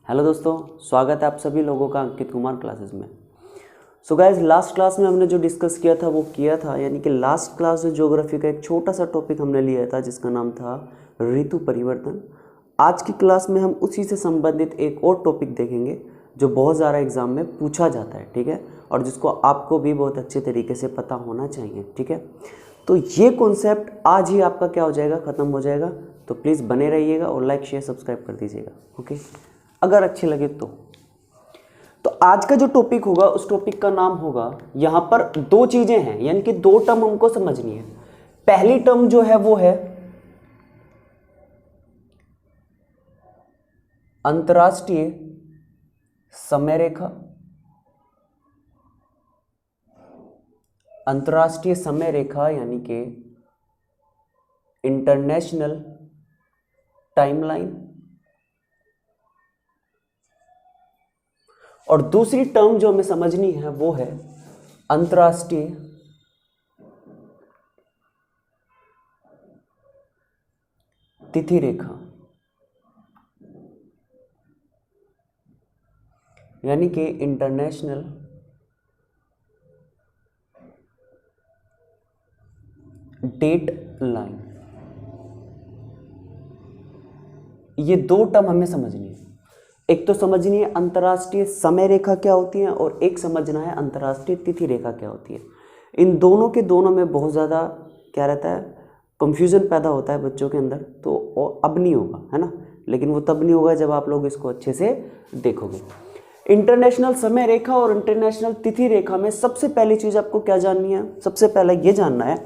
Hello दोस्तों, स्वागत है आप सभी लोगों का अंकित कुमार क्लासेस में। सो गाइज, लास्ट क्लास में हमने जो डिस्कस किया था वो किया था, यानी कि लास्ट क्लास में ज्योग्राफी का एक छोटा सा टॉपिक हमने लिया था जिसका नाम था ऋतु परिवर्तन। आज की क्लास में हम उसी से संबंधित एक और टॉपिक देखेंगे जो बहुत ज़्यादा एग्जाम में पूछा जाता है, ठीक है, और जिसको आपको भी बहुत अच्छे तरीके से पता होना चाहिए, ठीक है। तो ये कॉन्सेप्ट आज ही आपका क्या हो जाएगा, ख़त्म हो जाएगा। तो प्लीज़ बने रहिएगा और लाइक शेयर सब्सक्राइब कर दीजिएगा, ओके, अगर अच्छे लगे तो आज का जो टॉपिक होगा उस टॉपिक का नाम होगा, यहाँ पर दो चीज़ें हैं, यानी कि दो टर्म हमको समझनी है। पहली टर्म जो है वो है अंतर्राष्ट्रीय समय रेखा। अंतर्राष्ट्रीय समय रेखा यानी कि इंटरनेशनल टाइमलाइन। और दूसरी टर्म जो हमें समझनी है वो है अंतर्राष्ट्रीय तिथि रेखा, यानी कि इंटरनेशनल डेट लाइन। ये दो टर्म हमें समझनी है। एक तो समझनी है अंतर्राष्ट्रीय समय रेखा क्या होती है और एक समझना है अंतर्राष्ट्रीय तिथि रेखा क्या होती है। इन दोनों के दोनों में बहुत ज़्यादा क्या रहता है, कंफ्यूजन पैदा होता है बच्चों के अंदर। तो अब नहीं होगा, है ना, लेकिन वो तब नहीं होगा जब आप लोग इसको अच्छे से देखोगे। इंटरनेशनल समय रेखा और इंटरनेशनल तिथि रेखा में सबसे पहली चीज़ आपको क्या जाननी है, सबसे पहले ये जानना है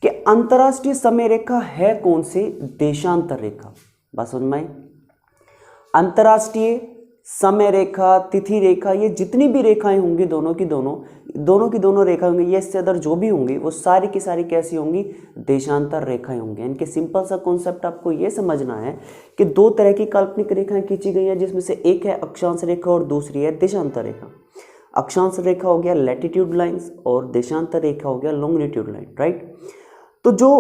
कि अंतर्राष्ट्रीय समय रेखा है कौन सी, देशांतर रेखा। बात समझ में आई? अंतर्राष्ट्रीय समय रेखा, तिथि रेखा, ये जितनी भी रेखाएं होंगी दोनों की दोनों रेखा होंगी, ये इससे अदर जो भी होंगी वो सारी की सारी कैसी होंगी, देशांतर रेखाएं होंगी। इनके सिंपल सा कॉन्सेप्ट आपको ये समझना है कि दो तरह की काल्पनिक रेखाएं खींची गई हैं, जिसमें से एक है अक्षांश रेखा और दूसरी है देशांतर रेखा। अक्षांश रेखा हो गया लैटिट्यूड लाइन्स और देशांतर रेखा हो गया लॉन्गिट्यूड लाइन, राइट। तो जो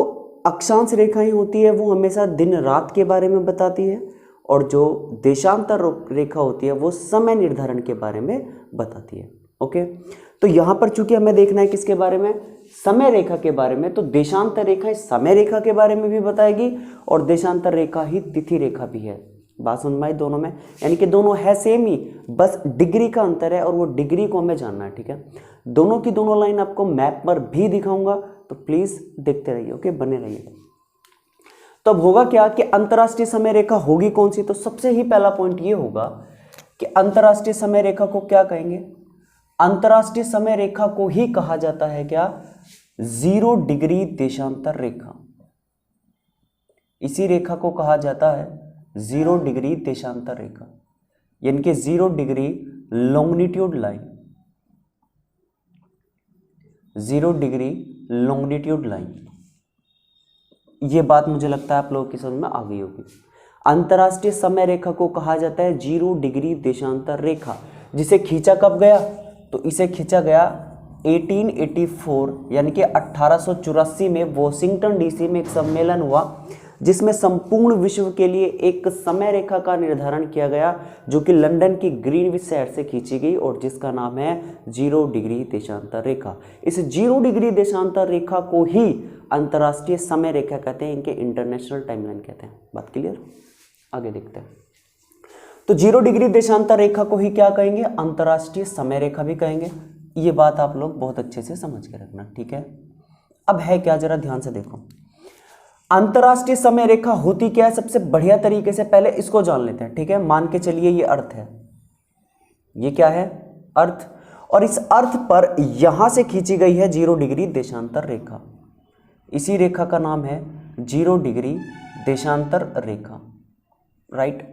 अक्षांश रेखाएं होती है वो हमेशा दिन रात के बारे में बताती है और जो देशांतर रेखा होती है वो समय निर्धारण के बारे में बताती है, ओके। तो यहाँ पर चूंकि हमें देखना है किसके बारे में, समय रेखा के बारे में, तो देशांतर रेखा समय रेखा के बारे में भी बताएगी और देशांतर रेखा ही तिथि रेखा भी है। बात समझ में आई दोनों में, यानी कि दोनों है सेम ही, बस डिग्री का अंतर है और वो डिग्री को हमें जानना है, ठीक है। दोनों की दोनों लाइन आपको मैप पर भी दिखाऊंगा, तो प्लीज देखते रहिए, ओके, बने रहिए। तो अब होगा क्या कि अंतर्राष्ट्रीय समय रेखा होगी कौन सी, तो सबसे ही पहला पॉइंट ये होगा कि अंतर्राष्ट्रीय समय रेखा को क्या कहेंगे, अंतर्राष्ट्रीय समय रेखा को ही कहा जाता है क्या, 0 डिग्री देशांतर रेखा। इसी रेखा को कहा जाता है 0 डिग्री देशांतर रेखा, यानी कि 0 degree longitude line, 0 degree longitude line. ये बात मुझे लगता है आप लोगों की समझ में आ गई होगी। अंतर्राष्ट्रीय समय रेखा को कहा जाता है 0 डिग्री देशांतर रेखा, जिसे खींचा कब गया, तो इसे खींचा गया 1884 यानी कि 1884 में वॉशिंगटन डीसी में एक सम्मेलन हुआ जिसमें संपूर्ण विश्व के लिए एक समय रेखा का निर्धारण किया गया जो कि लंदन की ग्रीनविच शहर से खींची गई और जिसका नाम है 0 डिग्री देशांतर रेखा। इस 0 डिग्री देशांतर रेखा को ही अंतर्राष्ट्रीय समय रेखा कहते हैं, इनके इंटरनेशनल टाइमलाइन कहते हैं। बात क्लियर? आगे देखते हैं। तो 0 डिग्री देशांतर रेखा को ही क्या कहेंगे, अंतर्राष्ट्रीय समय रेखा भी कहेंगे। ये बात आप लोग बहुत अच्छे से समझ के रखना, ठीक है। अब है क्या, जरा ध्यान से देखो, अंतर्राष्ट्रीय समय रेखा होती क्या है, सबसे बढ़िया तरीके से पहले इसको जान लेते हैं, ठीक है। मान के चलिए ये अर्थ है, ये क्या है, अर्थ, और इस अर्थ पर यहां से खींची गई है 0 डिग्री देशांतर रेखा। इसी रेखा का नाम है 0 डिग्री देशांतर रेखा, राइट।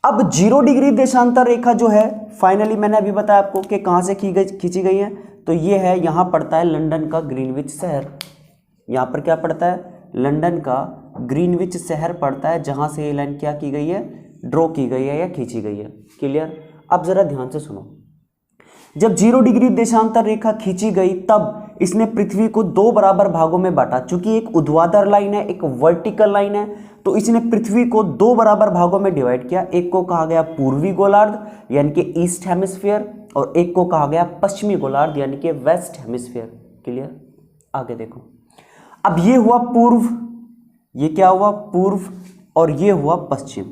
अब 0 डिग्री देशांतर रेखा जो है, फाइनली मैंने अभी बताया आपको कि कहां से खींची गई है, तो ये है, यहां पड़ता है लंदन का ग्रीनविच शहर। यहां पर क्या पड़ता है, लंदन का ग्रीनविच शहर पड़ता है, जहां से ये लाइन क्या की गई है, ड्रॉ की गई है या खींची गई है। क्लियर? अब जरा ध्यान से सुनो, जब 0 डिग्री देशांतर रेखा खींची गई तब इसने पृथ्वी को दो बराबर भागों में बांटा। चूंकि एक ऊर्ध्वाधर लाइन है, एक वर्टिकल लाइन है, तो इसने पृथ्वी को दो बराबर भागों में डिवाइड किया। एक को कहा गया पूर्वी गोलार्ध यानी कि ईस्ट हेमिस्फीयर, और एक को कहा गया पश्चिमी गोलार्ध यानी कि वेस्ट हेमिस्फीयर। क्लियर? आगे देखो, अब ये हुआ पूर्व, ये क्या हुआ? पूर्व, और ये हुआ पश्चिम।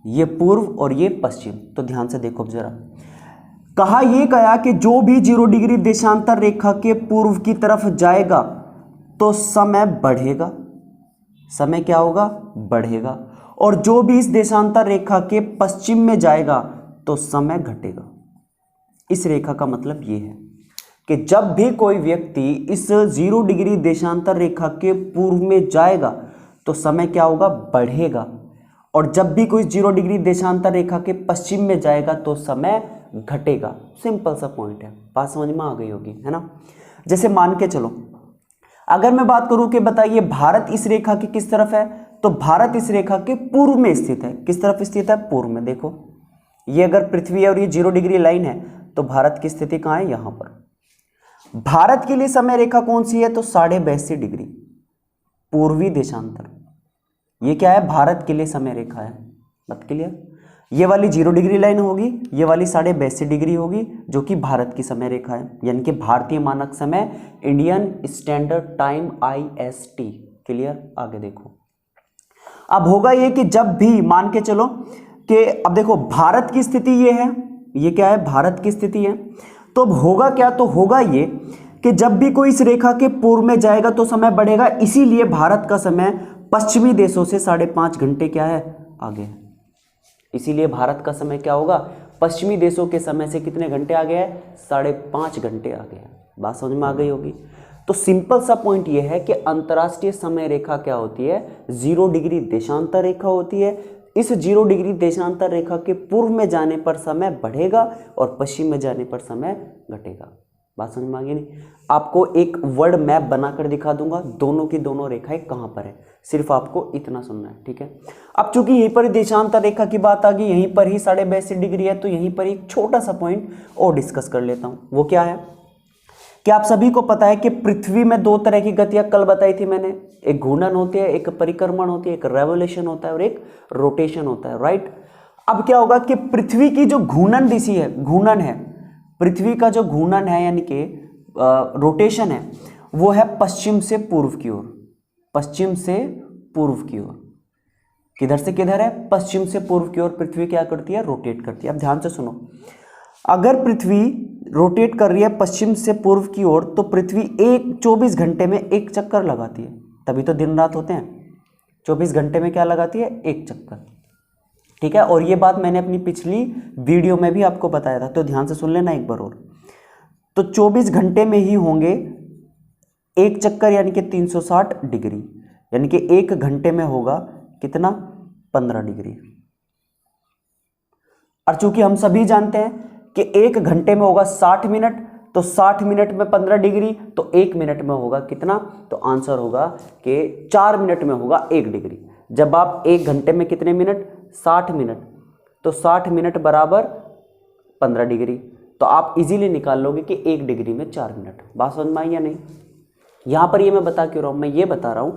ये पूर्व और ये पश्चिम। तो ध्यान से देखो जरा, कहा ये गया कि जो भी 0 डिग्री देशांतर रेखा के पूर्व की तरफ जाएगा तो समय बढ़ेगा। समय क्या होगा? बढ़ेगा। और जो भी इस देशांतर रेखा के पश्चिम में जाएगा तो समय घटेगा। इस रेखा का मतलब ये है कि जब भी कोई व्यक्ति इस 0 डिग्री देशांतर रेखा के पूर्व में जाएगा तो समय क्या होगा? बढ़ेगा। और जब भी कोई 0 डिग्री देशांतर रेखा के पश्चिम में जाएगा तो समय घटेगा। सिंपल सा पॉइंट है, बात समझ में आ गई होगी, है ना? जैसे मान के चलो, अगर मैं बात करूं कि बताइए भारत इस रेखा की किस तरफ है, तो भारत इस रेखा के पूर्व में स्थित है। किस तरफ स्थित है? पूर्व में। देखो, ये अगर पृथ्वी है और ये 0 डिग्री लाइन है तो भारत की स्थिति कहां है? यहां पर। भारत के लिए समय रेखा कौन सी है? तो 82.5 डिग्री पूर्वी देशांतर। ये क्या है? भारत के लिए समय रेखा है। बात क्लियर? ये वाली 0 डिग्री लाइन होगी, ये वाली 82.5 डिग्री होगी, जो कि भारत की समय रेखा है, यानी कि भारतीय मानक समय, Indian standard time IST। Clear? आगे देखो, अब होगा ये कि जब भी मान के चलो कि अब देखो भारत की स्थिति ये है, ये क्या है? भारत की स्थिति है। तो अब होगा क्या? तो होगा ये कि जब भी कोई इस रेखा के पूर्व में जाएगा तो समय बढ़ेगा। इसीलिए भारत का समय पश्चिमी देशों से 5.5 घंटे क्या है? आगे है। इसीलिए भारत का समय क्या होगा? पश्चिमी देशों के समय से कितने घंटे आगे है? 5.5 घंटे आगे है। बात समझ में आ गई होगी। तो सिंपल सा पॉइंट ये है कि अंतर्राष्ट्रीय समय रेखा क्या होती है? 0 डिग्री देशांतर रेखा होती है। इस 0 डिग्री देशांतर रेखा के पूर्व में जाने पर समय बढ़ेगा और पश्चिम में जाने पर समय घटेगा। बात समझ में आ गई नहीं? आपको एक वर्ड मैप बनाकर दिखा दूंगा, दोनों की दोनों रेखाएं कहां पर है, सिर्फ आपको इतना सुनना है, ठीक है? अब चूंकि यहीं पर देशांतर रेखा की बात आ गई, यहीं पर ही 82.5 डिग्री है, तो यहीं पर एक छोटा सा पॉइंट और डिस्कस कर लेता हूं। वो क्या है कि आप सभी को पता है कि पृथ्वी में 2 तरह की गतियां कल बताई थी मैंने। एक घूर्णन होती है, एक परिक्रमण होती है, एक रेवोल्यूशन होता है और एक रोटेशन होता है, राइट? अब क्या होगा कि पृथ्वी की जो घूर्णन दिशा है, घूर्णन है, पृथ्वी का जो घूर्णन है यानी कि रोटेशन है, वो है पश्चिम से पूर्व की ओर। पश्चिम से पूर्व की ओर। किधर से किधर है? पश्चिम से पूर्व की ओर पृथ्वी क्या करती है? रोटेट करती है। अब ध्यान से सुनो, अगर पृथ्वी रोटेट कर रही है पश्चिम से पूर्व की ओर तो पृथ्वी 24 घंटे में एक चक्कर लगाती है। तभी तो दिन रात होते हैं। 24 घंटे में क्या लगाती है? एक चक्कर, ठीक है? और ये बात मैंने अपनी पिछली वीडियो में भी आपको बताया था, तो ध्यान से सुन लेना एक बार और। तो 24 घंटे में ही होंगे एक चक्कर, यानी कि 360 डिग्री, यानी कि 1 घंटे में होगा कितना? 15 डिग्री। और चूंकि हम सभी जानते हैं कि 1 घंटे में होगा 60 मिनट, तो 60 मिनट में 15 डिग्री, तो 1 मिनट में होगा कितना? तो आंसर होगा कि 4 मिनट में होगा 1 डिग्री। जब आप 1 घंटे में कितने मिनट? 60 मिनट, तो 60 मिनट बराबर 15 डिग्री। तो आप इजीली निकाल लोगे कि 1 डिग्री में 4 मिनट। बात समझ में आई या नहीं? यहां पर ये मैं बता क्यों रहा हूं? मैं ये बता रहा हूं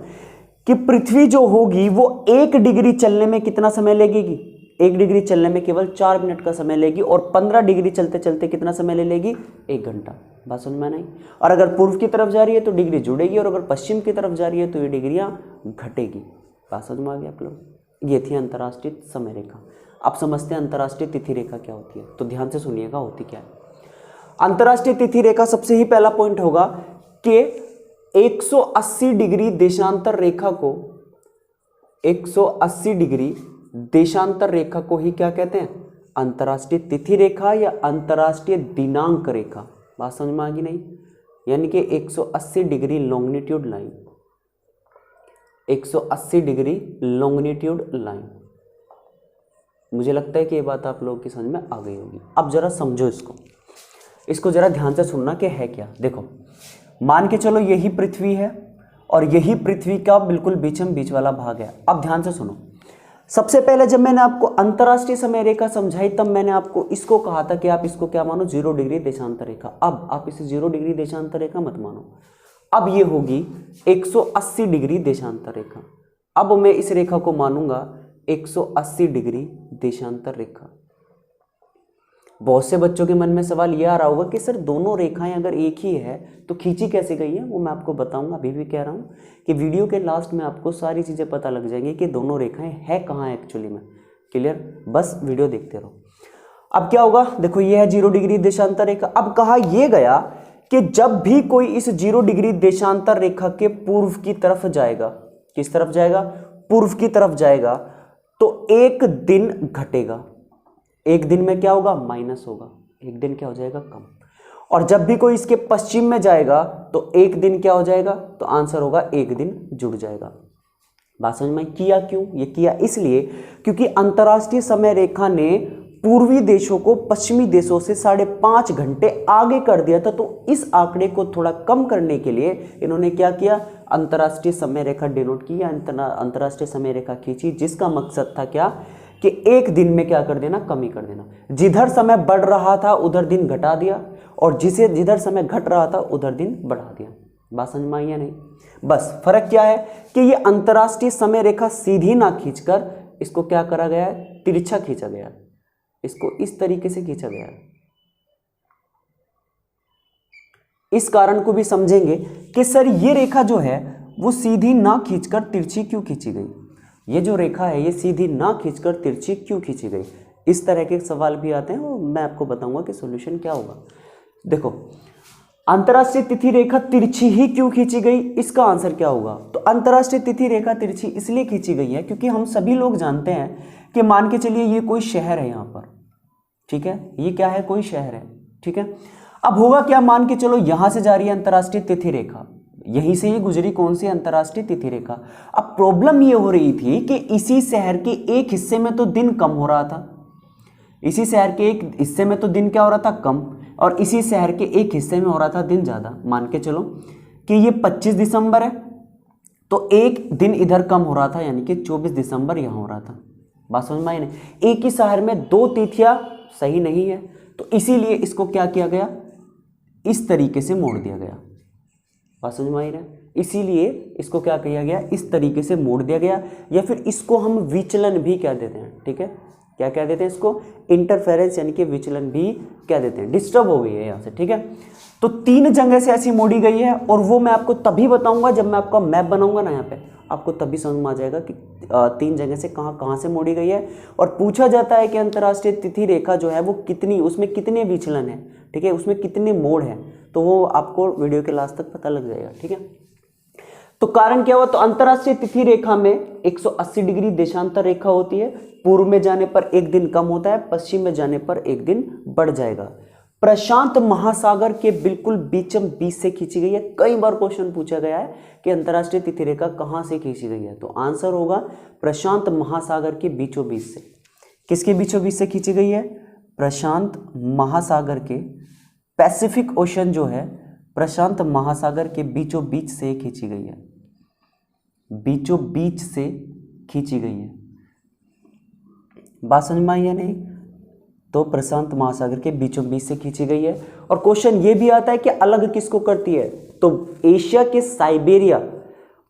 कि पृथ्वी जो होगी वो 1 डिग्री चलने में कितना समय लगेगी? 1 डिग्री चलने में केवल 4 मिनट का समय लेगी, और 15 डिग्री चलते चलते कितना समय ले लेगी? 1 घंटा। बात समझ में नहीं? और अगर पूर्व की तरफ जा रही है तो डिग्री जुड़ेगी, और अगर पश्चिम की तरफ जा रही है तो ये डिग्रियां घटेगी। बात समझ में आ गई आप लोग? ये थी अंतर्राष्ट्रीय समय रेखा। आप समझते हैं अंतर्राष्ट्रीय तिथि रेखा क्या होती है, तो ध्यान से सुनिएगा होती क्या है। अंतर्राष्ट्रीय तिथि रेखा, सबसे ही पहला पॉइंट होगा कि 180 डिग्री देशांतर रेखा को, 180 डिग्री देशांतर रेखा को ही क्या कहते हैं? अंतर्राष्ट्रीय तिथि रेखा या अंतर्राष्ट्रीय दिनांक रेखा। बात समझ में आ गई नहीं? यानी कि 180 degree longitude line, 180 degree longitude line. मुझे लगता है कि ये बात आप लोगों की समझ में आ गई होगी। अब जरा समझो इसको जरा ध्यान से सुनना कि है क्या। देखो, मान के चलो यही पृथ्वी है और यही पृथ्वी का बिल्कुल बीचम बीच वाला भाग है। अब ध्यान से सुनो, सबसे पहले जब मैंने आपको अंतरराष्ट्रीय समय रेखा समझाई तब मैंने आपको इसको कहा था कि आप इसको क्या मानो, 0 डिग्री देशांतर रेखा। अब आप इसे 0 डिग्री देशांतर रेखा मत मानो, अब ये होगी 180 डिग्री देशांतर रेखा। अब मैं इस रेखा को मानूंगा 180 डिग्री देशांतर रेखा। बहुत से बच्चों के मन में सवाल ये आ रहा होगा कि सर दोनों रेखाएं अगर एक ही है तो खींची कैसे गई है, वो मैं आपको बताऊंगा। अभी भी कह रहा हूँ कि वीडियो के लास्ट में आपको सारी चीज़ें पता लग जाएंगी कि दोनों रेखाएं है कहाँ एक्चुअली में। क्लियर, बस वीडियो देखते रहो। अब क्या होगा, देखो ये है 0 डिग्री देशांतर रेखा। अब कहा यह गया कि जब भी कोई इस 0 डिग्री देशांतर रेखा के पूर्व की तरफ जाएगा, किस तरफ जाएगा, पूर्व की तरफ जाएगा, तो एक दिन घटेगा। एक दिन में क्या होगा, माइनस होगा, एक दिन क्या हो जाएगा, कम। और जब भी कोई इसके पश्चिम में जाएगा तो एक दिन क्या हो जाएगा, तो आंसर होगा एक दिन जुड़ जाएगा। बात समझ में? किया क्यों, ये किया इसलिए क्योंकि अंतरराष्ट्रीय समय रेखा ने पूर्वी देशों को पश्चिमी देशों से 5.5 घंटे आगे कर दिया था। तो इस आंकड़े को थोड़ा कम करने के लिए इन्होंने क्या किया, अंतरराष्ट्रीय समय रेखा डिनोट की, अंतरराष्ट्रीय समय रेखा खींची, जिसका मकसद था क्या कि एक दिन में क्या कर देना, कमी कर देना। जिधर समय बढ़ रहा था उधर दिन घटा दिया, और जिधर समय घट रहा था उधर दिन बढ़ा दिया। बात समझ में आई या नहीं? बस फर्क क्या है कि ये अंतरराष्ट्रीय समय रेखा सीधी ना खींचकर इसको क्या करा गया है, तिरछा खींचा गया, इसको इस तरीके से खींचा गया है। इस कारण को भी समझेंगे कि सर ये रेखा जो है वो सीधी ना खींचकर तिरछी क्यों खींची गई, ये जो रेखा है ये सीधी ना खींचकर तिरछी क्यों खींची गई। इस तरह के सवाल भी आते हैं और मैं आपको बताऊंगा कि सॉल्यूशन क्या होगा। देखो, अंतरराष्ट्रीय तिथि रेखा तिरछी ही क्यों खींची गई, इसका आंसर क्या होगा। तो अंतरराष्ट्रीय तिथि रेखा तिरछी इसलिए खींची गई है क्योंकि हम सभी लोग जानते हैं कि मान के चलिए ये कोई शहर है यहाँ पर, ठीक है, ये क्या है, कोई शहर है, ठीक है। अब होगा क्या, मान के चलो यहां से जा रही है अंतरराष्ट्रीय तिथि रेखा, यहीं से ही गुजरी कौन सी, अंतरराष्ट्रीय तिथि रेखा। अब प्रॉब्लम ये हो रही थी कि इसी शहर के एक हिस्से में तो दिन कम हो रहा था, इसी शहर के एक हिस्से में तो दिन क्या हो रहा था, कम, और इसी शहर के एक हिस्से में हो रहा था दिन ज्यादा। मान के चलो कि ये 25 दिसंबर है तो एक दिन इधर कम हो रहा था, यानी कि 24 दिसंबर यहां हो रहा था। बात समझ में आई नहीं? एक ही शहर में दो तिथियां सही नहीं है, तो इसीलिए इसको क्या किया गया, इस तरीके से मोड़ दिया गया। बात समझ में आई ना? इसीलिए इसको क्या किया गया, इस तरीके से मोड़ दिया गया, या फिर इसको हम विचलन भी कह देते हैं, ठीक है। क्या कह देते हैं इसको, इंटरफेरेंस, यानी कि विचलन भी कह देते हैं। डिस्टर्ब हो गई है यहाँ से, ठीक है। तो 3 जगह से ऐसी मोड़ी गई है, और वो मैं आपको तभी बताऊंगा जब मैं आपका मैप बनाऊंगा ना यहाँ पे, आपको तभी समझ में आ जाएगा कि 3 जगह से कहाँ से मोड़ी गई है। और पूछा जाता है कि अंतरराष्ट्रीय तिथि रेखा जो है वो कितनी, उसमें कितने विचलन है, ठीक है, उसमें कितने मोड़ हैं, तो वो आपको वीडियो के लास्ट तक पता लग जाएगा, ठीक है। तो कारण क्या हुआ, तो अंतरराष्ट्रीय तिथि रेखा में 180 डिग्री देशांतर रेखा होती है। पूर्व में जाने पर एक दिन कम होता है, पश्चिम में जाने पर एक दिन बढ़ जाएगा। प्रशांत महासागर के बिल्कुल बीचम बीच से खींची गई है। कई बार क्वेश्चन पूछा गया है कि अंतरराष्ट्रीय तिथि रेखा कहां से खींची गई है, तो आंसर होगा प्रशांत महासागर के बीचों बीच से। किसके बीचों बीच से खींची गई है, प्रशांत महासागर के, पैसिफिक ओशन जो है प्रशांत महासागर के बीचों बीच से खींची गई है, बीचों बीच से खींची गई है। बात समझ में आई या नहीं? तो प्रशांत महासागर के बीचों बीच से खींची गई है। और क्वेश्चन ये भी आता है कि अलग किसको करती है, तो एशिया के साइबेरिया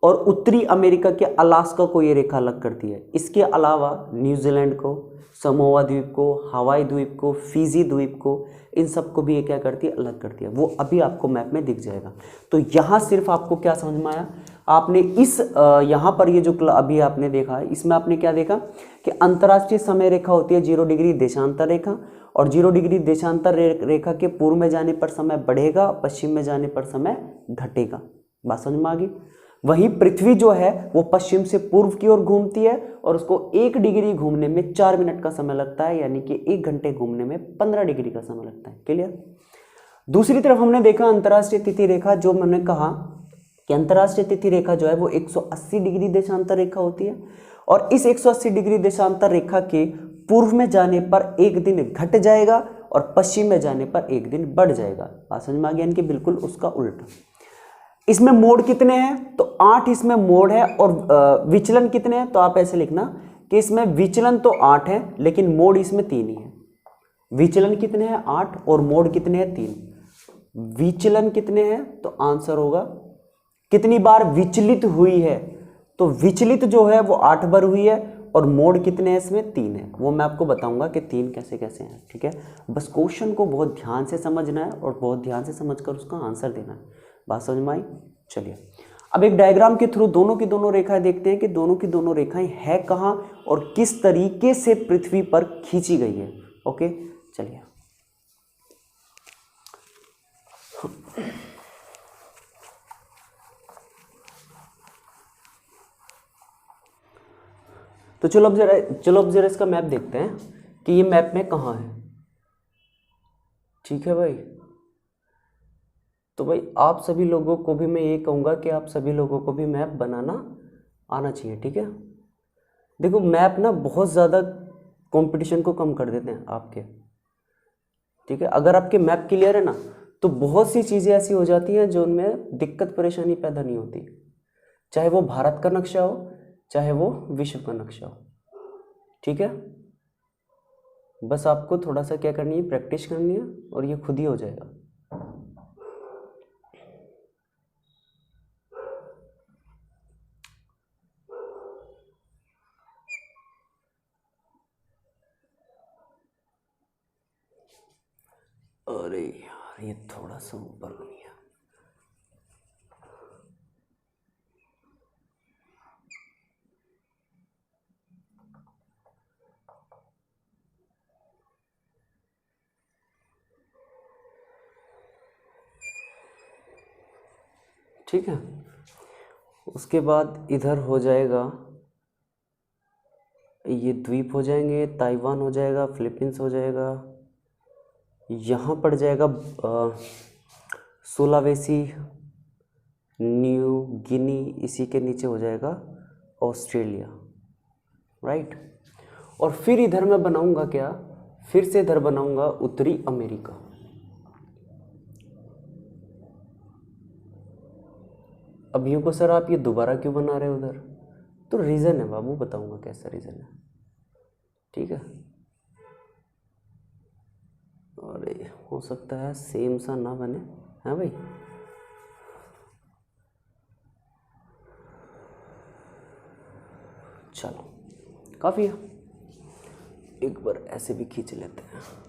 और उत्तरी अमेरिका के अलास्का को ये रेखा अलग करती है। इसके अलावा न्यूजीलैंड को, समोआ द्वीप को, हवाई द्वीप को, फिजी द्वीप को, इन सब को भी ये क्या करती है, अलग करती है। वो अभी आपको मैप में दिख जाएगा। तो यहाँ सिर्फ आपको क्या समझ में आया, आपने इस यहाँ पर ये जो अभी आपने देखा है, इसमें आपने क्या देखा कि अंतर्राष्ट्रीय समय रेखा होती है 0 डिग्री देशांतर रेखा, और 0 डिग्री देशांतर रेखा के पूर्व में जाने पर समय बढ़ेगा, पश्चिम में जाने पर समय घटेगा। बात समझ में आ गई? वहीं पृथ्वी जो है वो पश्चिम से पूर्व की ओर घूमती है, और उसको 1 डिग्री घूमने में 4 मिनट का समय लगता है, यानी कि 1 घंटे घूमने में 15 डिग्री का समय लगता है। क्लियर? दूसरी तरफ हमने देखा अंतर्राष्ट्रीय तिथि रेखा, जो मैंने कहा कि अंतर्राष्ट्रीय तिथि रेखा जो है वो 180 डिग्री देशांतर रेखा होती है, और इस 180 डिग्री देशांतर रेखा के पूर्व में जाने पर एक दिन घट जाएगा, और पश्चिम में जाने पर एक दिन बढ़ जाएगा। बात समझ में आ गया? यानी कि बिल्कुल उसका उल्टा। इसमें मोड़ कितने हैं, तो 8 इसमें मोड़ है, और विचलन कितने हैं, तो आप ऐसे लिखना कि इसमें विचलन तो 8 है लेकिन मोड इसमें 3 ही है। विचलन कितने हैं 8 और मोड कितने हैं 3। विचलन कितने हैं तो आंसर होगा कितनी बार विचलित हुई है, तो विचलित जो है वो 8 बार हुई है और मोड कितने हैं इसमें 3 है। वो मैं आपको बताऊंगा कि 3 कैसे कैसे हैं, ठीक है। बस क्वेश्चन को बहुत ध्यान से समझना है और बहुत ध्यान से समझकर उसका आंसर देना है। बात समझ में आई? चलिए अब एक डायग्राम के थ्रू दोनों की दोनों रेखाएं देखते हैं कि दोनों की दोनों रेखाएं है कहाँ और किस तरीके से पृथ्वी पर खींची गई है। ओके चलिए तो चलो अब जरा इसका मैप देखते हैं कि ये मैप में कहाँ है। ठीक है भाई, तो भाई आप सभी लोगों को भी मैं ये कहूँगा कि आप सभी लोगों को भी मैप बनाना आना चाहिए, ठीक है। देखो मैप ना बहुत ज़्यादा कंपटीशन को कम कर देते हैं आपके, ठीक है। अगर आपके मैप क्लियर है ना तो बहुत सी चीज़ें ऐसी हो जाती हैं जो उनमें दिक्कत परेशानी पैदा नहीं होती, चाहे वो भारत का नक्शा हो चाहे वो विश्व का नक्शा हो, ठीक है। बस आपको थोड़ा सा क्या करनी है, प्रैक्टिस करनी है और ये खुद ही हो जाएगा। अरे यार ये थोड़ा सा ऊपर हो गया। ठीक है, उसके बाद इधर हो जाएगा, ये द्वीप हो जाएंगे, ताइवान हो जाएगा, फिलीपींस हो जाएगा, यहाँ पड़ जाएगा सुलावेसी, न्यू गिनी, इसी के नीचे हो जाएगा ऑस्ट्रेलिया, राइट। और फिर इधर मैं बनाऊंगा क्या, फिर से इधर बनाऊंगा उत्तरी अमेरिका। अब यूँ को सर आप ये दोबारा क्यों बना रहे हो उधर, तो रीज़न है बाबू, बताऊंगा कैसा रीज़न है, ठीक है। अरे हो सकता है सेम सा ना बने, है भाई। चलो काफ़ी है, एक बार ऐसे भी खींच लेते हैं।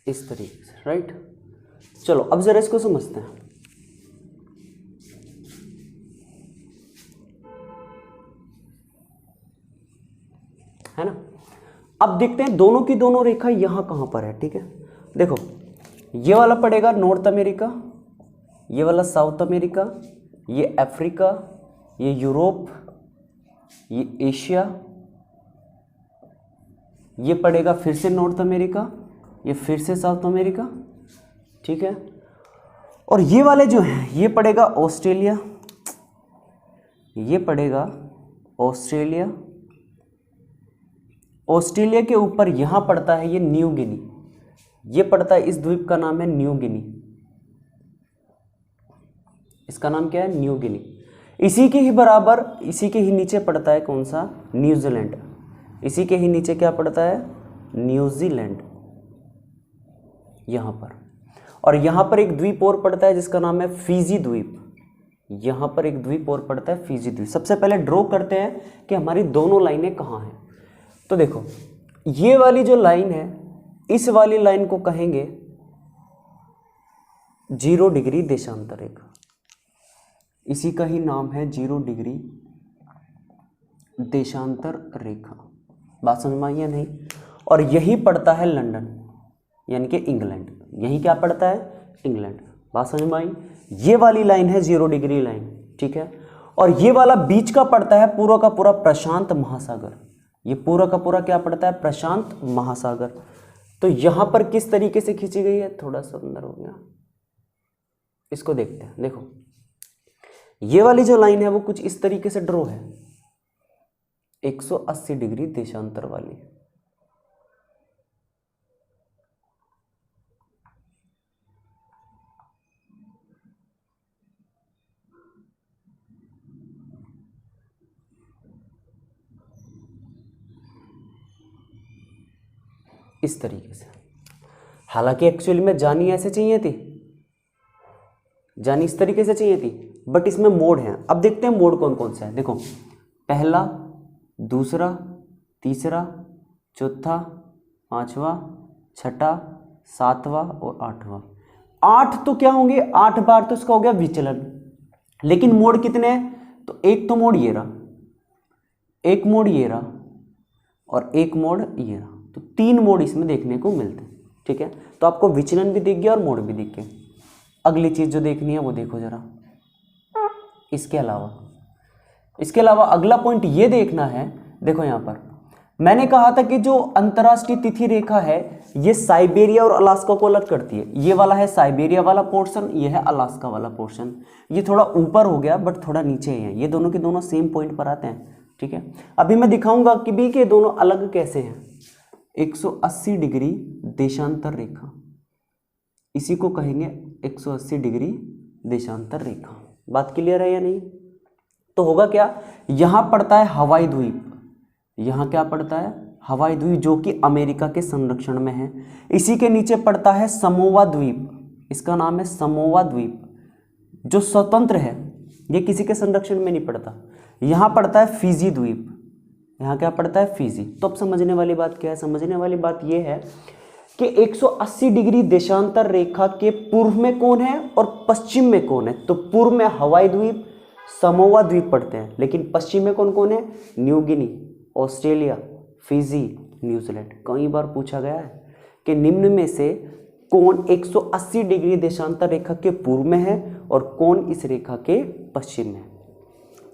इस तरीके से, राइट। चलो अब जरा इसको समझते हैं। है ना, अब देखते हैं दोनों की दोनों रेखा यहां कहां पर है, ठीक है। देखो ये वाला पड़ेगा नॉर्थ अमेरिका, ये वाला साउथ अमेरिका, ये अफ्रीका, ये यूरोप, ये एशिया, ये पड़ेगा फिर से नॉर्थ अमेरिका, ये फिर से साउथ अमेरिका, ठीक है। और ये वाले जो हैं ये पड़ेगा ऑस्ट्रेलिया, ये पड़ेगा ऑस्ट्रेलिया, ऑस्ट्रेलिया के ऊपर यहाँ पड़ता है ये न्यू गिनी, ये पड़ता है, इस द्वीप का नाम है न्यू गिनी, इसका नाम क्या है न्यू गिनी। इसी के ही बराबर, इसी के ही नीचे पड़ता है कौन सा, न्यूजीलैंड, इसी के ही नीचे क्या पड़ता है, न्यूजीलैंड, यहाँ पर। और यहाँ पर एक द्वीप और पड़ता है जिसका नाम है फिजी द्वीप, यहाँ पर एक द्वीप और पड़ता है फिजी द्वीप। सबसे पहले ड्रॉ करते हैं कि हमारी दोनों लाइनें कहाँ हैं। तो देखो ये वाली जो लाइन है, इस वाली लाइन को कहेंगे 0 डिग्री देशांतर रेखा, इसी का ही नाम है 0 डिग्री देशांतर रेखा। बात समझ में आई या नहीं। और यही पड़ता है लंदन यानी कि इंग्लैंड, यही क्या पड़ता है, इंग्लैंड। बात समझ में आई। ये वाली लाइन है 0 डिग्री लाइन, ठीक है। और ये वाला बीच का पड़ता है पूरा का पूरा प्रशांत महासागर, ये पूरा का पूरा क्या पड़ता है, प्रशांत महासागर। तो यहां पर किस तरीके से खींची गई है, थोड़ा सा अंदर हो गया, इसको देखते हैं। देखो ये वाली जो लाइन है वो कुछ इस तरीके से ड्रॉ है, 180 डिग्री देशांतर वाली। इस तरीके से। हालांकि एक्चुअली में जानी ऐसे चाहिए थी, जानी इस तरीके से चाहिए थी, बट इसमें मोड है। अब देखते हैं मोड कौन कौन सा है। देखो, पहला, दूसरा, तीसरा, चौथा, पांचवा, छठा, सातवां और आठवां। 8 तो क्या होंगे, 8 बार तो इसका हो गया विचलन। लेकिन मोड कितने हैं, तो एक तो मोड ये रहा, एक मोड ये रहा और एक मोड ये रहा, तो 3 मोड इसमें देखने को मिलते हैं। ठीक है, तो आपको विचलन भी दिख गया और मोड भी दिख गया। अगली चीज जो देखनी है वो देखो जरा। इसके अलावा अगला पॉइंट ये देखना है। देखो यहां पर मैंने कहा था कि जो अंतरराष्ट्रीय तिथि रेखा है ये साइबेरिया और अलास्का को अलग करती है। ये वाला है साइबेरिया वाला पोर्शन, ये है अलास्का वाला पोर्शन। ये थोड़ा ऊपर हो गया बट थोड़ा नीचे है। ये दोनों के दोनों सेम पॉइंट पर आते हैं। ठीक है, अभी मैं दिखाऊंगा कि भी के दोनों अलग कैसे हैं। 180 डिग्री देशांतर रेखा, इसी को कहेंगे 180 डिग्री देशांतर रेखा। बात क्लियर है या नहीं? तो होगा क्या, यहां पड़ता है हवाई द्वीप, यहां क्या पड़ता है, हवाई द्वीप, जो कि अमेरिका के संरक्षण में है। इसी के नीचे पड़ता है समोआ द्वीप, इसका नाम है समोआ द्वीप, जो स्वतंत्र है, ये किसी के संरक्षण में नहीं पड़ता। यहां पड़ता है फिजी द्वीप, यहाँ क्या पड़ता है, फिजी। तो अब समझने वाली बात क्या है, समझने वाली बात यह है कि 180 डिग्री देशांतर रेखा के पूर्व में कौन है और पश्चिम में कौन है। तो पूर्व में हवाई द्वीप, समोआ द्वीप पड़ते हैं, लेकिन पश्चिम में कौन कौन है, New Guinea, Australia, Fiji, New Zealand. कई बार पूछा गया है कि निम्न में से कौन 180 डिग्री देशांतर रेखा के पूर्व में है और कौन इस रेखा के पश्चिम में है।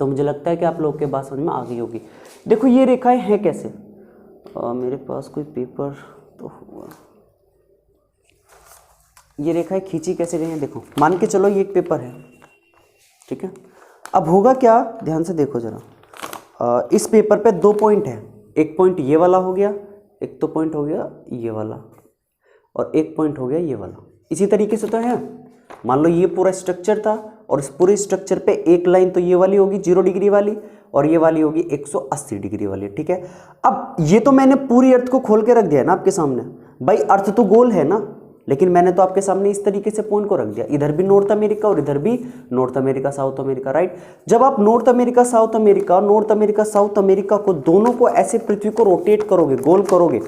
तो मुझे लगता है कि आप लोग के बात समझ में आ गई होगी। देखो ये रेखाएं हैं कैसे, मेरे पास कोई पेपर तो हुआ, ये रेखाएं खींची कैसे गई हैं। देखो मान के चलो ये एक पेपर है, ठीक है। अब होगा क्या, ध्यान से देखो जरा। इस पेपर पे 2 पॉइंट है, एक पॉइंट ये वाला हो गया, एक तो पॉइंट हो गया ये वाला, और एक पॉइंट हो गया ये वाला। इसी तरीके से तो है, मान लो ये पूरा स्ट्रक्चर था और इस पूरे स्ट्रक्चर पे एक लाइन तो ये वाली होगी 0 डिग्री वाली और ये वाली होगी 180 डिग्री वाली। ठीक है, अब ये तो मैंने पूरी अर्थ को खोल के रख दिया है ना आपके सामने। भाई अर्थ तो गोल है ना, लेकिन मैंने तो आपके सामने इस तरीके से पॉइंट को रख दिया, इधर भी नॉर्थ अमेरिका और इधर भी north America south America, right. जब आप नॉर्थ अमेरिका साउथ अमेरिका को दोनों को ऐसे पृथ्वी को रोटेट करोगे, गोल करोगे,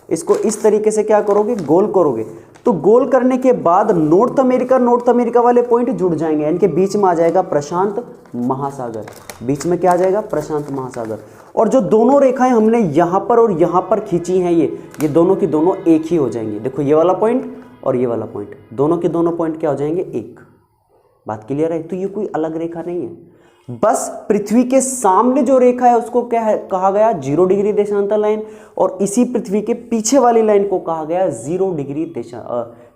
इसको इस तरीके से क्या करोगे, गोल करोगे, तो गोल करने के बाद नॉर्थ अमेरिका वाले पॉइंट जुड़ जाएंगे, इनके बीच में आ जाएगा प्रशांत महासागर, बीच में क्या आ जाएगा, प्रशांत महासागर। और जो दोनों रेखाएं हमने यहां पर और यहां पर खींची हैं, ये दोनों की दोनों एक ही हो जाएंगी। देखो ये वाला पॉइंट और ये वाला पॉइंट, दोनों के दोनों पॉइंट क्या हो जाएंगे, एक। बात क्लियर है? तो ये कोई अलग रेखा नहीं है, बस पृथ्वी के सामने जो रेखा है उसको क्या है, कहा गया 0 डिग्री देशांतर लाइन, और इसी पृथ्वी के पीछे वाली लाइन को कहा गया 0 डिग्री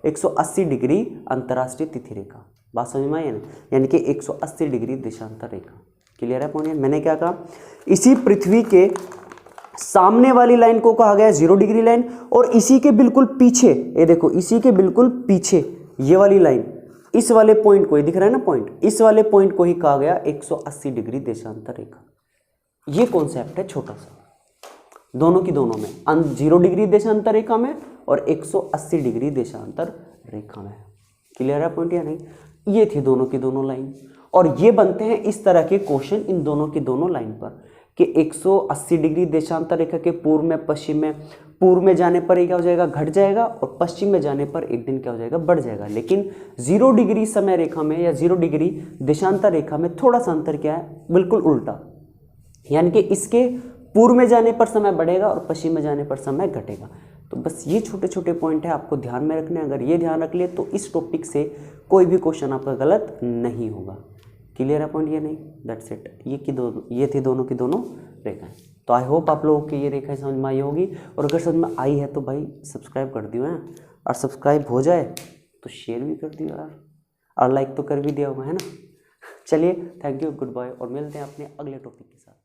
180 डिग्री अंतर्राष्ट्रीय तिथि रेखा। बात समझ में आई है ना, यानी कि 180 डिग्री देशांतर रेखा। क्लियर है पॉइंट? मैंने क्या कहा, इसी पृथ्वी के सामने वाली लाइन को कहा गया 0 डिग्री लाइन, और इसी के बिल्कुल पीछे, ये देखो इसी के बिल्कुल पीछे ये वाली लाइन, इस वाले पॉइंट को, ये दिख रहा है ना पॉइंट, इस वाले पॉइंट को ही कहा गया 180 डिग्री देशांतर रेखा। ये कॉन्सेप्ट है छोटा सा, दोनों की दोनों में, 0 डिग्री देशांतर रेखा में और 180 डिग्री देशांतर रेखा में। क्लियर है पॉइंट या नहीं? ये थी दोनों की दोनों लाइन, और ये बनते हैं इस तरह के क्वेश्चन इन दोनों की दोनों लाइन पर कि 180 डिग्री देशांतर रेखा के पूर्व में पश्चिम में, पूर्व में जाने पर ये क्या हो जाएगा, घट जाएगा, और पश्चिम में जाने पर एक दिन क्या हो जाएगा, बढ़ जाएगा। लेकिन 0 डिग्री समय रेखा में या 0 डिग्री देशांतर रेखा में थोड़ा सा अंतर क्या है, बिल्कुल उल्टा, यानी कि इसके पूर्व में जाने पर समय बढ़ेगा और पश्चिम में जाने पर समय घटेगा। तो बस ये छोटे छोटे पॉइंट है, आपको ध्यान में रखने। अगर ये ध्यान रख लिए तो इस टॉपिक से कोई भी क्वेश्चन आपका गलत नहीं होगा। क्लियर है पॉइंट या नहीं? That's it. ये थी दोनों की दोनों रेखाएं। तो आई होप आप लोगों की ये रेखाएं समझ में आई होगी, और अगर समझ में आई है तो भाई सब्सक्राइब कर दियो है, और सब्सक्राइब हो जाए तो शेयर भी कर दियो यार, और लाइक तो कर भी दिया होगा, है ना। चलिए, थैंक यू, गुड बाय, और मिलते हैं अपने अगले टॉपिक के साथ।